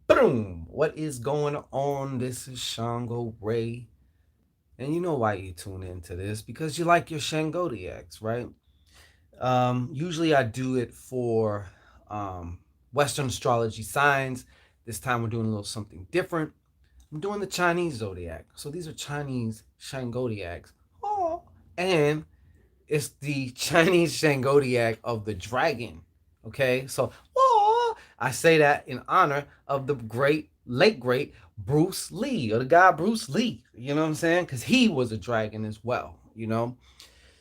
Boom! What is going on? This is Shango Ray. And you know why you tune into this because you like your Shangodiacs, right? Usually I do it for Western astrology signs. This time we're doing a little something different. I'm doing the Chinese zodiac. So these are Chinese Shangodiacs. Oh, and it's the Chinese Shangodiac of the dragon. Okay, so I say that in honor of the late great Bruce Lee, or the guy Bruce Lee. You know what I'm saying? Because he was a dragon as well.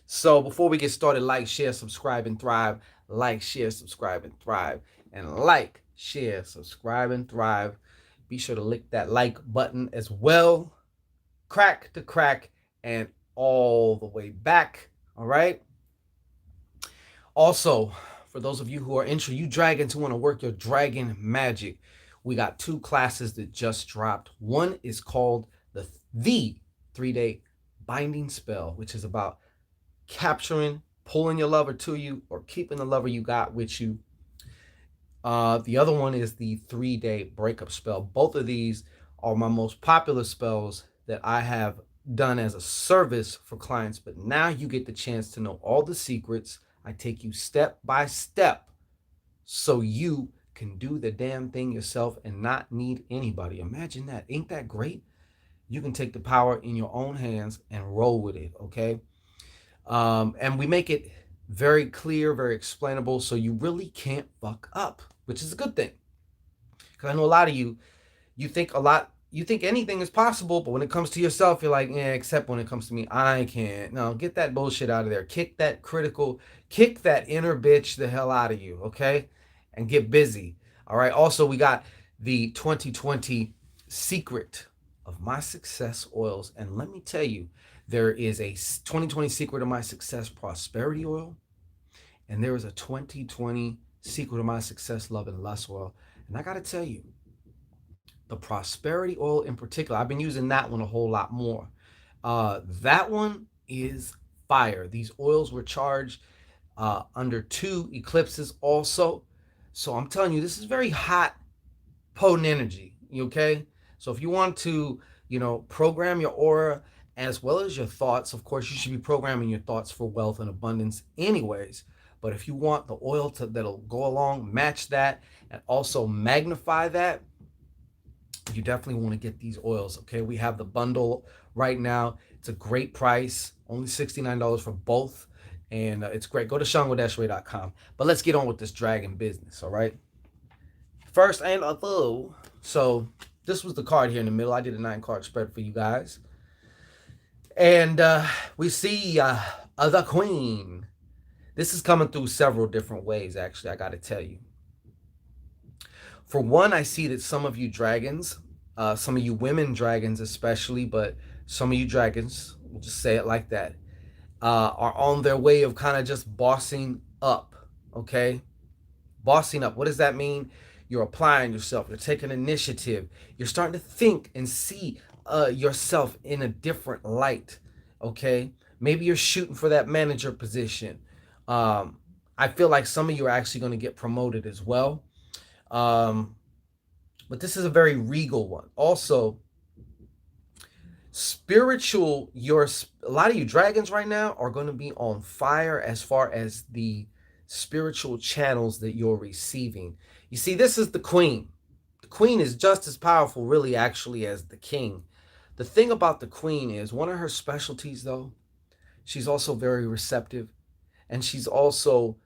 So before we get started, like, share, subscribe, and thrive. Like, share, subscribe, and thrive. And like, share, subscribe, and thrive. Be sure to lick that like button as well. Crack to crack and all the way back. All right. Also, for those of you who are into you dragons who want to work your dragon magic, we got two classes that just dropped. One is called the 3-day binding spell, which is about capturing, pulling your lover to you, or keeping the lover you got with you. The other one is the 3-day breakup spell. Both of these are my most popular spells that I have done as a service for clients, but now you get the chance to know all the secrets. I take you step by step so you can do the damn thing yourself and not need anybody. Imagine that. Ain't that great? You can take the power in your own hands and roll with it, okay? And we make it very clear, very explainable, so you really can't fuck up, which is a good thing. Because I know a lot of you think anything is possible, but when it comes to yourself, you're like, yeah, except when it comes to me, I can't. No, get that bullshit out of there. Kick that inner bitch the hell out of you, okay? And get busy. All right. Also, we got the 2020 secret of my success oils. And let me tell you, there is a 2020 secret of my success prosperity oil, and there is a 2020 secret of my success love and lust oil. And I got to tell you, the prosperity oil in particular, I've been using that one a whole lot more. That one is fire. These oils were charged under 2 eclipses also. So I'm telling you, this is very hot, potent energy. Okay? So if you want to, program your aura as well as your thoughts, of course, you should be programming your thoughts for wealth and abundance anyways. But if you want the oil that'll go along, match that, and also magnify that, you definitely want to get these oils. Okay, we have the bundle right now. It's a great price, only $69 for both, and it's great. Go to Shangodiac.com. But let's get on with this dragon business. All right. First and although, so this was the card here in the middle. I did a 9-card spread for you guys, and we see the Queen. This is coming through several different ways. Actually, I got to tell you. For one, I see that some of you dragons, some of you women dragons especially, but some of you dragons, we'll just say it like that, are on their way of kind of just bossing up, okay? Bossing up. What does that mean? You're applying yourself. You're taking initiative. You're starting to think and see yourself in a different light, okay? Maybe you're shooting for that manager position. I feel like some of you are actually going to get promoted as well. But this is a very regal one. Also, a lot of you dragons right now are going to be on fire as far as the spiritual channels that you're receiving. You see, this is the Queen. The Queen is just as powerful, really, actually, as the King. The thing about the Queen is one of her specialties, though, she's also very receptive, and she's also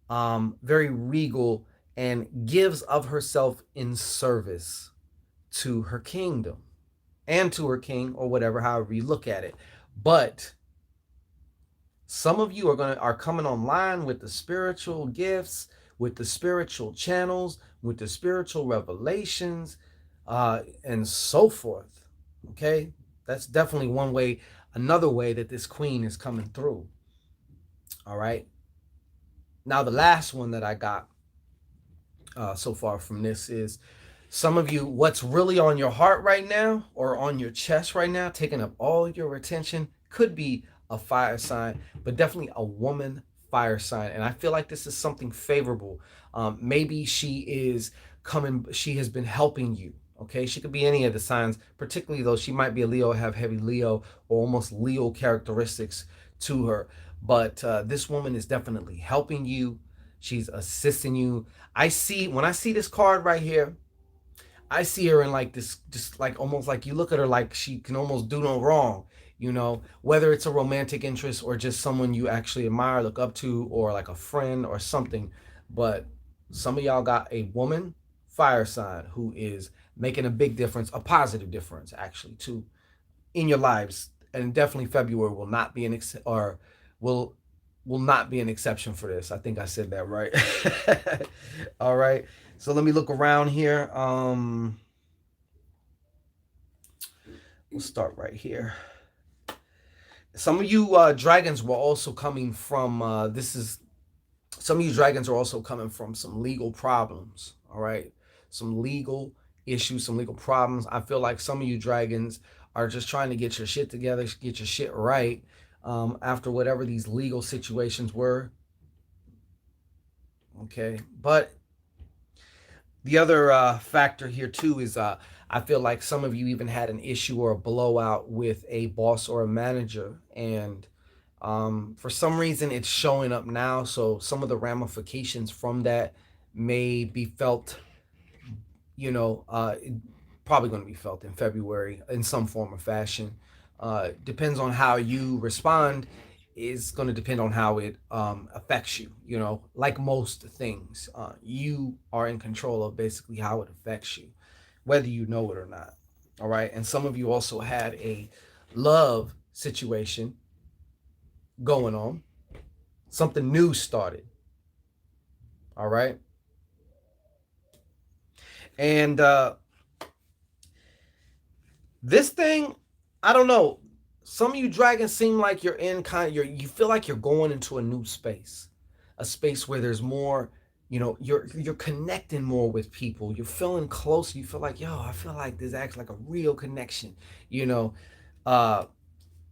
very regal and gives of herself in service to her kingdom and to her king, or whatever, however you look at it. But some of you are coming online with the spiritual gifts, with the spiritual channels, with the spiritual revelations, and so forth. Okay, that's definitely one way. Another way that this Queen is coming through. All right. Now the last one that I got so far from this is some of you, what's really on your heart right now or on your chest right now, taking up all your attention, could be a fire sign, but definitely a woman fire sign. And I feel like this is something favorable. Maybe she is coming, she has been helping you. Okay, she could be any of the signs, particularly though she might be a Leo, have heavy Leo or almost Leo characteristics to her. But this woman is definitely helping you. She's assisting you. I see, when I see this card right here, I see her in like this, just like almost like you look at her like she can almost do no wrong, whether it's a romantic interest or just someone you actually admire, look up to, or like a friend or something. But some of y'all got a woman, fire sign, who is making a big difference, a positive difference actually, too, in your lives. And definitely February will not be or will will not be an exception for this. I think I said that right. All right. So let me look around here. We'll start right here. Some of you dragons were also coming from some of you dragons are also coming from some legal problems. All right. Some legal issues, some legal problems. I feel like some of you dragons are just trying to get your shit together, get your shit right, after whatever these legal situations were. Okay. But the other factor here too is I feel like some of you even had an issue or a blowout with a boss or a manager, and for some reason it's showing up now. So some of the ramifications from that may be felt, probably going to be felt in February in some form or fashion. Depends on how you respond, is going to depend on how it affects you. Like most things, you are in control of basically how it affects you, whether you know it or not. All right. And some of you also had a love situation going on. Something new started. All right. And this thing, I don't know. Some of you dragons seem like you're in you feel like you're going into a new space, a space where there's more, you're connecting more with people. You're feeling close. You feel like, yo, I feel like this acts like a real connection. Uh,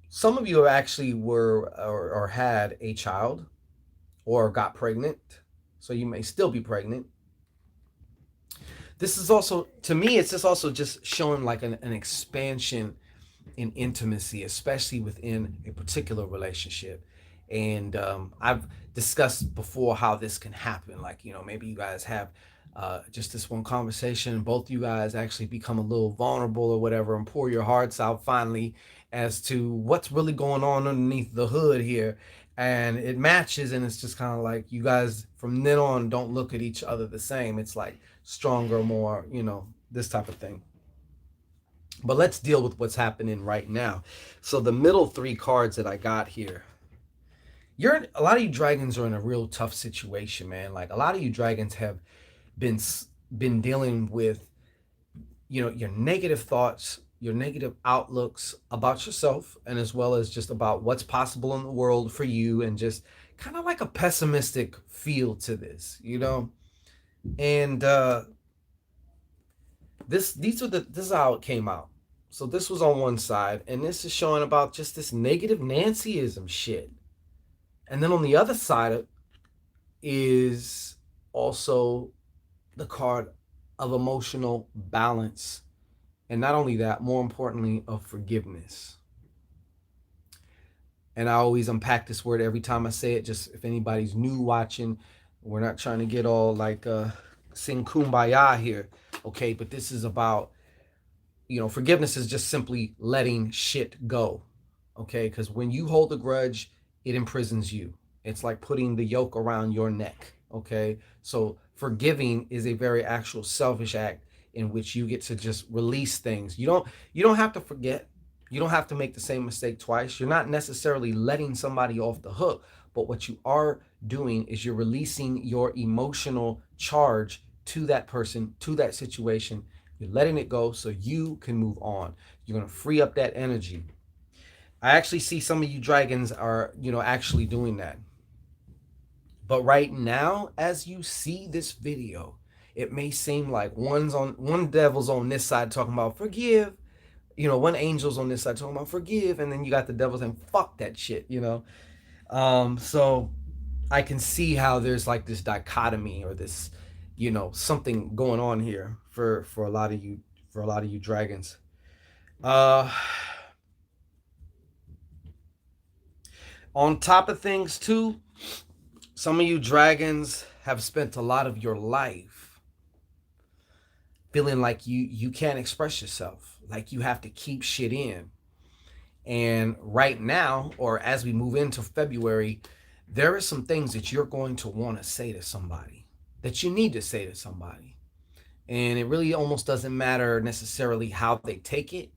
some of you actually were or had a child or got pregnant, so you may still be pregnant. This is also, to me, it's just showing like an expansion in intimacy, especially within a particular relationship. And I've discussed before how this can happen. Like, maybe you guys have just this one conversation, both you guys actually become a little vulnerable or whatever, and pour your hearts out finally as to what's really going on underneath the hood here. And it matches, and it's just kind of like you guys from then on don't look at each other the same. It's like stronger, more, this type of thing. But let's deal with what's happening right now. So the middle three cards that I got here, a lot of you dragons are in a real tough situation, man. Like a lot of you dragons have been dealing with, your negative thoughts, your negative outlooks about yourself, and as well as just about what's possible in the world for you, and just kind of like a pessimistic feel to this, and this is how it came out. So this was on one side, and this is showing about just this negative Nancyism shit. And then on the other side is also the card of emotional balance. And not only that, more importantly, of forgiveness. And I always unpack this word every time I say it, just if anybody's new watching, we're not trying to get all like sing kumbaya here, okay? But this is about, forgiveness is just simply letting shit go, okay? Because when you hold a grudge, it imprisons you. It's like putting the yoke around your neck, okay? So forgiving is a very actual selfish act in which you get to just release things. You don't have to forget. You don't have to make the same mistake twice. You're not necessarily letting somebody off the hook, but what you are doing is you're releasing your emotional charge to that person, to that situation. You're letting it go so you can move on. You're going to free up that energy. I actually see some of you dragons are, actually doing that. But right now, as you see this video, it may seem like one devil's on this side talking about forgive, one angel's on this side talking about forgive, and then you got the devil saying fuck that shit, So I can see how there's like this dichotomy or this, something going on here for a lot of you, dragons. Uh, on top of things too, some of you dragons have spent a lot of your life feeling like you can't express yourself, like you have to keep shit in. And right now, or as we move into February, there are some things that you're going to want to say to somebody, that you need to say to somebody. And it really almost doesn't matter necessarily how they take it.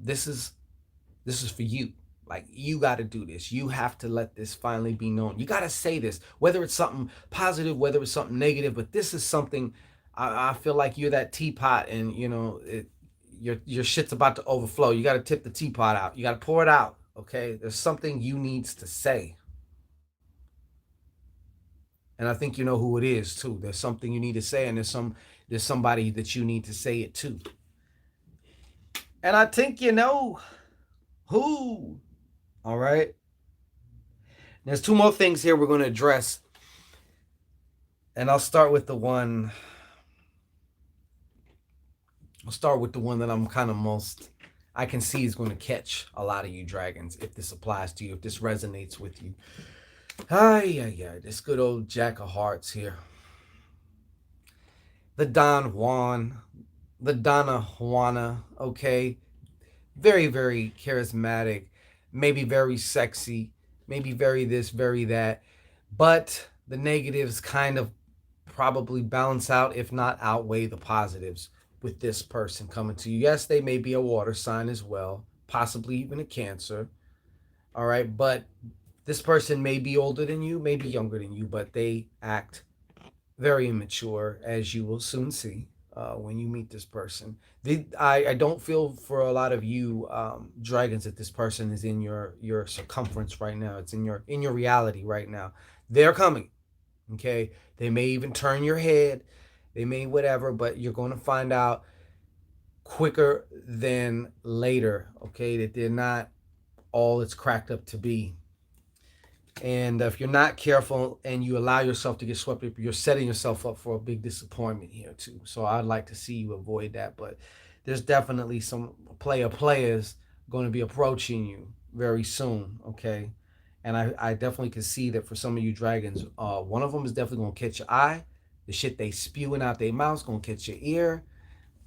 This is for you. Like, you got to do this. You have to let this finally be known. You got to say this, whether it's something positive, whether it's something negative. But this is something. I feel like you're that teapot, and your shit's about to overflow. You got to tip the teapot out. You got to pour it out. Okay, there's something you needs to say, and I think you know who it is too. There's something you need to say, and there's somebody that you need to say it to. And I think you know who. All right. There's two more things here we're going to address, and I'll start with the one. I'll start with the one that I'm kind of most. I can see is going to catch a lot of you dragons if this applies to you, if this resonates with you. Yeah. This good old Jack of Hearts here. The Don Juan, the Donna Juana, okay? Very, very charismatic, maybe very sexy, maybe very this, very that. But the negatives kind of probably balance out, if not outweigh the positives with this person coming to you. Yes, they may be a water sign as well, possibly even a Cancer. All right, but this person may be older than you, maybe younger than you, but they act very immature, as you will soon see when you meet this person. I don't feel for a lot of you dragons that this person is in your circumference right now. It's in your reality right now. They're coming. Okay, they may even turn your head. They may whatever, but you're going to find out quicker than later. Okay, that they're not all it's cracked up to be. And if you're not careful and you allow yourself to get swept up, you're setting yourself up for a big disappointment here too. So I'd like to see you avoid that. But there's definitely some players going to be approaching you very soon. Okay. And I definitely can see that for some of you dragons, one of them is definitely going to catch your eye. The shit they spewing out their mouth's going to catch your ear.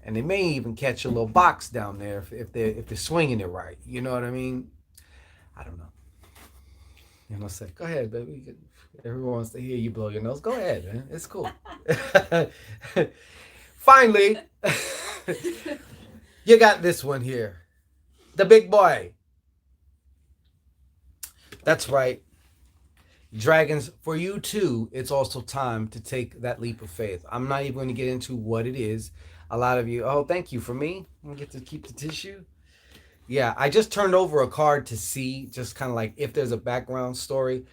And they may even catch a little box down there if they're swinging it right. You know what I mean? I don't know. You know, say, go ahead, baby. Everyone wants to hear you blow your nose. Go ahead, man. It's cool. Finally, you got this one here. The big boy. That's right. Dragons, for you too, it's also time to take that leap of faith. I'm not even going to get into what it is. A lot of you, oh, thank you for me. I get to keep the tissue. Yeah, I just turned over a card to see, just kind of like if there's a background story.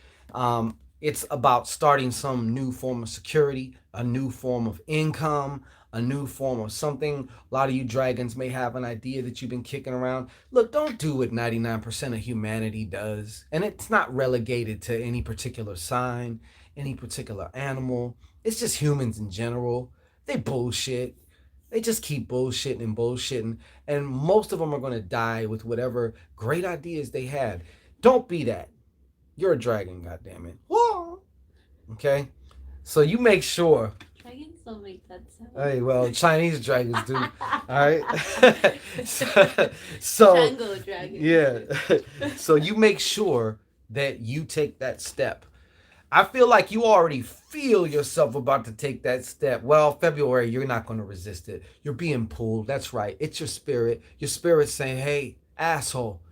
It's about starting some new form of security, a new form of income, a new form of something. A lot of you dragons may have an idea that you've been kicking around. Look, don't do what 99% of humanity does. And it's not relegated to any particular sign, any particular animal. It's just humans in general. They bullshit. They just keep bullshitting and bullshitting. And most of them are going to die with whatever great ideas they had. Don't be that. You're a dragon, goddammit. Whoa. Okay? So you make sure. Dragons don't make that sound. Hey, well, Chinese dragons do. All right? so ShanGO dragon. Yeah. So you make sure that you take that step. I feel like you already feel yourself about to take that step. Well, February, you're not going to resist it. You're being pulled. That's right. It's your spirit. Your spirit saying, hey, asshole,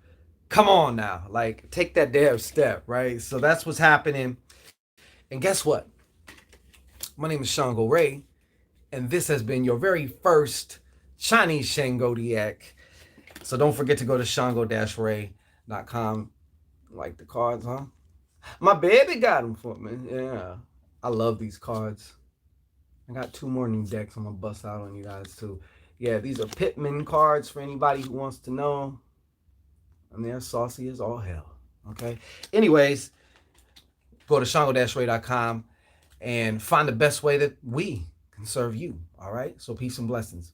come on now. Like, take that damn step, right? So that's what's happening. And guess what? My name is ShanGO, and this has been your very first Chinese Shangodiac. So don't forget to go to shango-ray.com. Like the cards, huh? My baby got them for me. Yeah. I love these cards. I got 2 more new decks I'm going to bust out on you guys too. Yeah, these are Pitman cards for anybody who wants to know. And they're saucy as all hell. Okay? Anyways, go to shango-ray.com. and find the best way that we can serve you. All right. So peace and blessings.